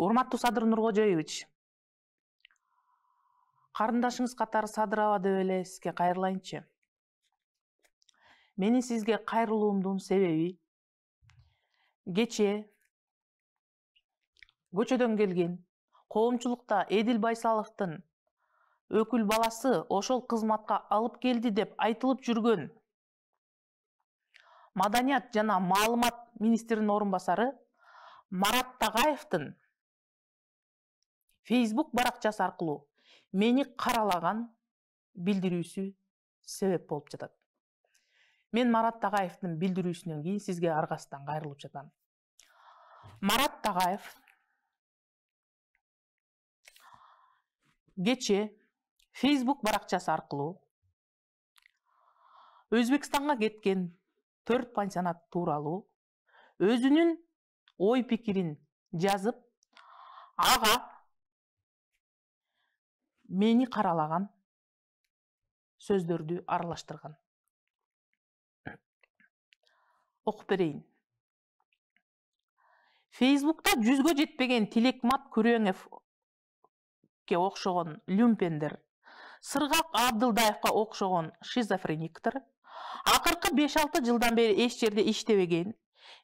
Урматтуу Садыр Нуркожоевич, карындашыңыз катары Садырова деп эле сизге кайрылайынчы. Менин сизге кайрылуумдун себеби кече көчөдөн келген коомчулукта Эдил Байсаловдун өкүл баласы ошол кызматка алып келди деп айтылып жүргөн Маданият жана маалымат министринин орун басары Марат Тагаевдин Facebook баракчасы аркылуу мени каралаган билдирүүсү себеп болуп жатат. Мен Марат Тагаевдин билдирүүсүнөн кийин сизге аргасынан кайрылып жатам. Марат Тагаев кече Facebook баракчасы аркылуу Өзбекстанга кеткен 4 пансионат тууралуу өзүнүн ой пикирин жазып, ага мени каралаган сөздөрдү аралаштырган. Окуп берейин. Facebook'та 100гө жетпеген Тилекмат Күрөңевке окшогон люмпендер, Сыргак Абдылдаевка окшогон шизофрениктер, акыркы 5-6 жылдан бери эч жерде иштебеген,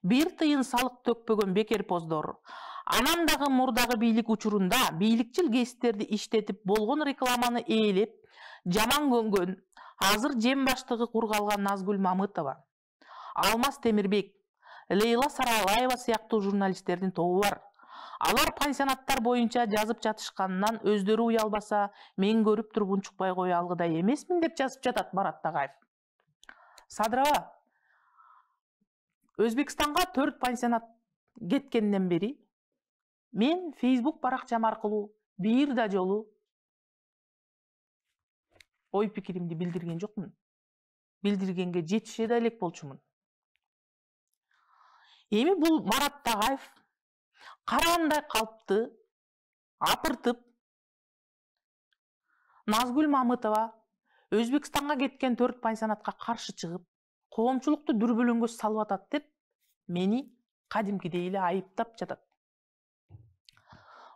бир тыйын салык төкпөгөн бекерпоздор, анан дагы мурдагы бийлик учурунда бийликчил кесиптерди иштетип болгон рекламаны ээлеп, жаман көнгөн, азыр жем баштыгы кургалган Назгүл Мамытова, Алмаз Темирбек, Лейла Саралаева сыяктуу журналисттердин тобу бар. Алар пансионаттар боюнча жазып жатышканынан өздөрү уялбаса, мен көрүп туруп унчукпай кое алгыдай эмесмин деп жазып жатат Марат Тагаев. Садырова, Өзбекстанга 4 пансионат кеткенден бери мен Facebook баракчам аркылуу бир да жолу ой пикиримди билдирген жокмун. Билдиргенге жетише да элек болчумун. Эми бул Марат Тагаев караандай калпты апыртып Назгүл Мамытова Өзбекстанга кеткен 4 пансионатка каршы чыгып, коомчулукту дүрбөлөңгө салып атат деп мени кадимкидей эле айыптап жатат.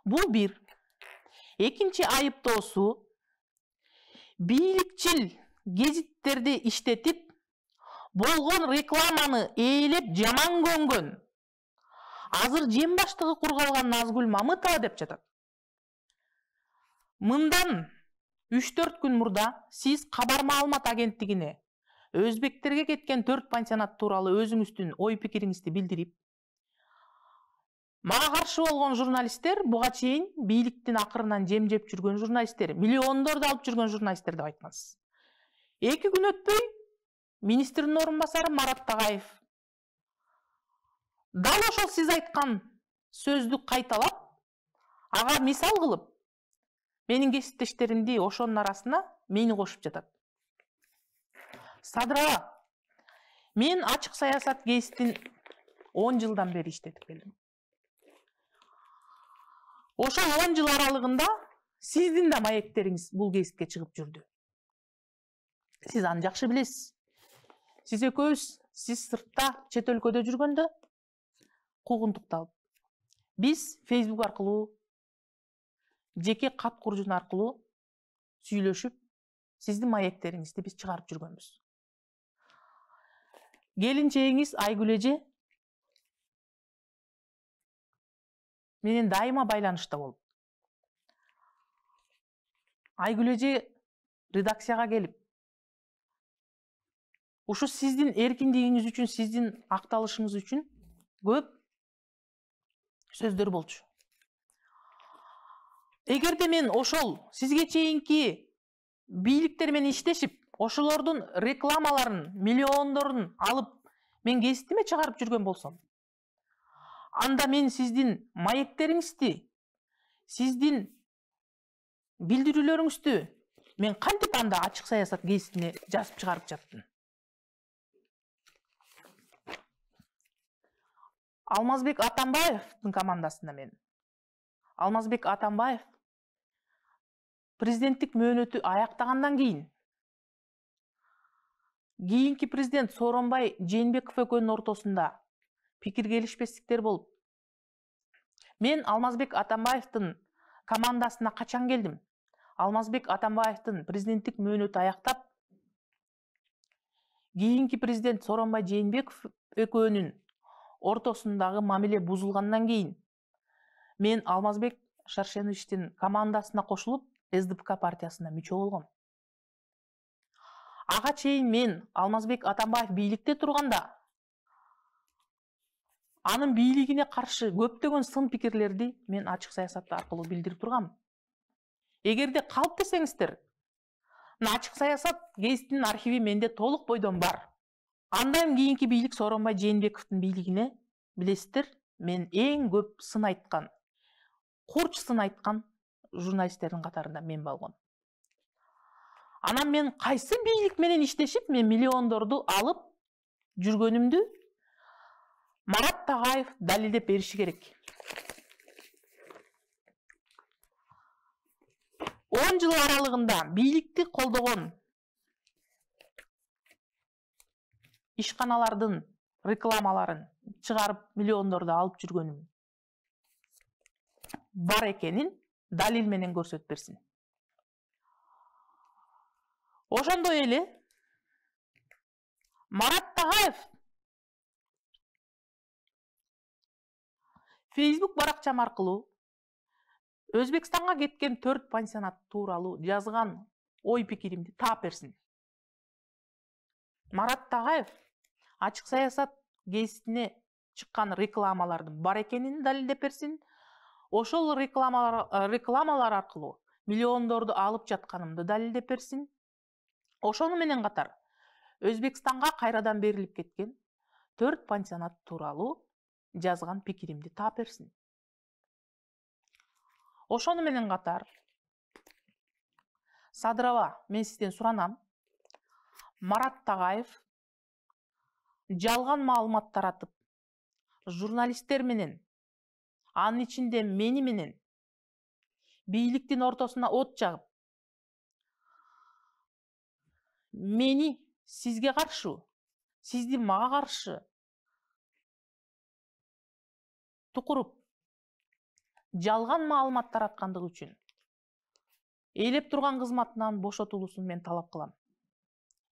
Бул бир. Экинчи айыптоосу бийликчил гезиттерди иштетип, болгон рекламаны ээлеп жаман көнгөн, азыр жем баштыгы кургалган Назгүл Мамытова деп жатат. Мындан 3-4 күн мурда сиз кабар маалымат агенттигине өзбектерге кеткен 4 пансионат тууралуу өзүңүздүн ой пикириңизди билдирип, мага каршы болгон журналисттер буга чейин бийликтин акырынан жем жеп жүргөн журналисттер, миллиондорду алып жүргөн журналисттер деп айткансыз. 2 күн өтпөй министрдин орун басары Марат Тагаев дал ошол сиз айткан сөздү кайталап, ага мисал кылып, менин кесиптештеримди ошонун арасына мени кошуп жатат. Садырова, мен ачык саясат гезитин 10 жылдан бери иштетип келдим. Ошол 10 жыл аралыгында сиздин да маектериңиз бул гезитке чыгып жүрдү. Сиз аны жакшы билесиз. Сиз экөөбүз, сиз сыртта, чет өлкөдө жүргөндө куугунтукталып, биз Facebook аркылуу, жеке кат куржун аркылуу сүйлөшүп, сиздин маектериңизди биз чыгарып жүргөнбүз. Келинчегиңиз Айгүл эже менен дайыма байланышта болуп. Айгүл эже редакцияга келип, ушу сиздин эркиндигиңиз үчүн, сиздин акталышыңыз үчүн көп сөздөр болчу. Эгерде мен ошол сизге чейинки бийликтер менен иштешип, ошолордун рекламаларын, миллиондорун алып, мен гезитиме чыгарып жүргөн болсом, анда мен сиздин маектериңизди, сиздин билдирүүлөрүңүздү мен кантип анда ачык саясат гезитине жазып чыгарып жаттым? Алмазбек Атамбаевдин командасында мен. Алмазбек Атамбаев президенттик мөөнөтү аяктагандан кийинки президент Сооронбай Жээнбеков экөөнүн ортосунда пикир келишпестиктер болуп, Мен Алмазбек Атамбаевдин командасына качан келдим? Алмазбек Атамбаевдин президенттик мөөнөтү аяктап, кийинки президент Сооронбай Жээнбеков экөөнүн ортосундагы мамиле бузулгандан кийин мен Алмазбек Шаршеновичтин командасына кошулуп, СДПК партиясына мүчө болгом. Ага чейин мен Алмазбек Атамбаев бийликте турганда анын бийлигине каршы көптөгөн сын пикирлерди мен ачык саясат аркылуу билдирип тургам. Эгерде калп десеңиздер, ачык саясат гезитинин архиви менде толук бойдон бар. Андан кийинки бийлик Сооронбай Жээнбековдун бийлигине билесиздер, мен эң көп сын айткан, курч сын айткан журналисттердин катарында мен болгон. Анан мен кайсы бийлик менен иштешип, мен миллиондорду алып жүргөнүмдү Марат Тагаев далилдеп бериши керек. 10 жыл аралыгында бийликти колдогон ишканалардын рекламаларын чыгарып миллиондорду алып жүргөнүм бар экенин далил менен көрсөтүп берсин. Ошондой эле Марат Тагаев Facebook баракчам аркылуу Өзбекстанга кеткен 4 пансионат тууралуу жазган ой пикиримди таап берсин. Марат Тагаев ачык саясат гезитине чыккан рекламалардын бар экенин далилдеп берсин. Ошол рекламалар аркылуу миллиондорду алып жатканымды далилдеп берсин. Ошону менен катар Өзбекстанга кайрадан берилип кеткен 4 пансионат тууралуу жазган пикиримди таап берсин. Ошону менен катар Садырова, мен сизден суранам. Марат Тагаев жалган маалымат таратып, журналисттер менен, анын ичинде мени менен бийликтин ортосуна от жагып, мени сизге каршы, сизди мага каршы тукуруп, жалган маалымат тараткандыгы үчүн ээлеп турган кызматынан бошотулуусун мен талап кылам.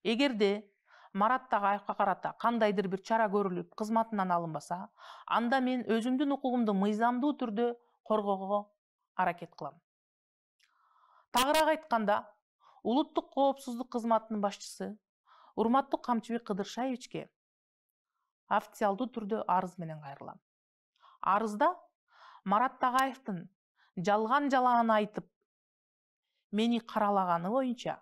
Эгерде Марат Тагаевка карата кандайдыр бир чара көрүлүп, кызматынан алынбаса, анда мен өзүмдүн укугумду мыйзамдуу түрдө коргоого аракет кылам. Тагыраак айтканда, улуттук коопсуздук кызматынын башчысы урматтуу Камчыбек Кыдыршаевичке официалдуу түрдө арыз менен кайрылам. Арызда Марат Тагаевдин жалган жалаан айтып, мени каралаганы боюнча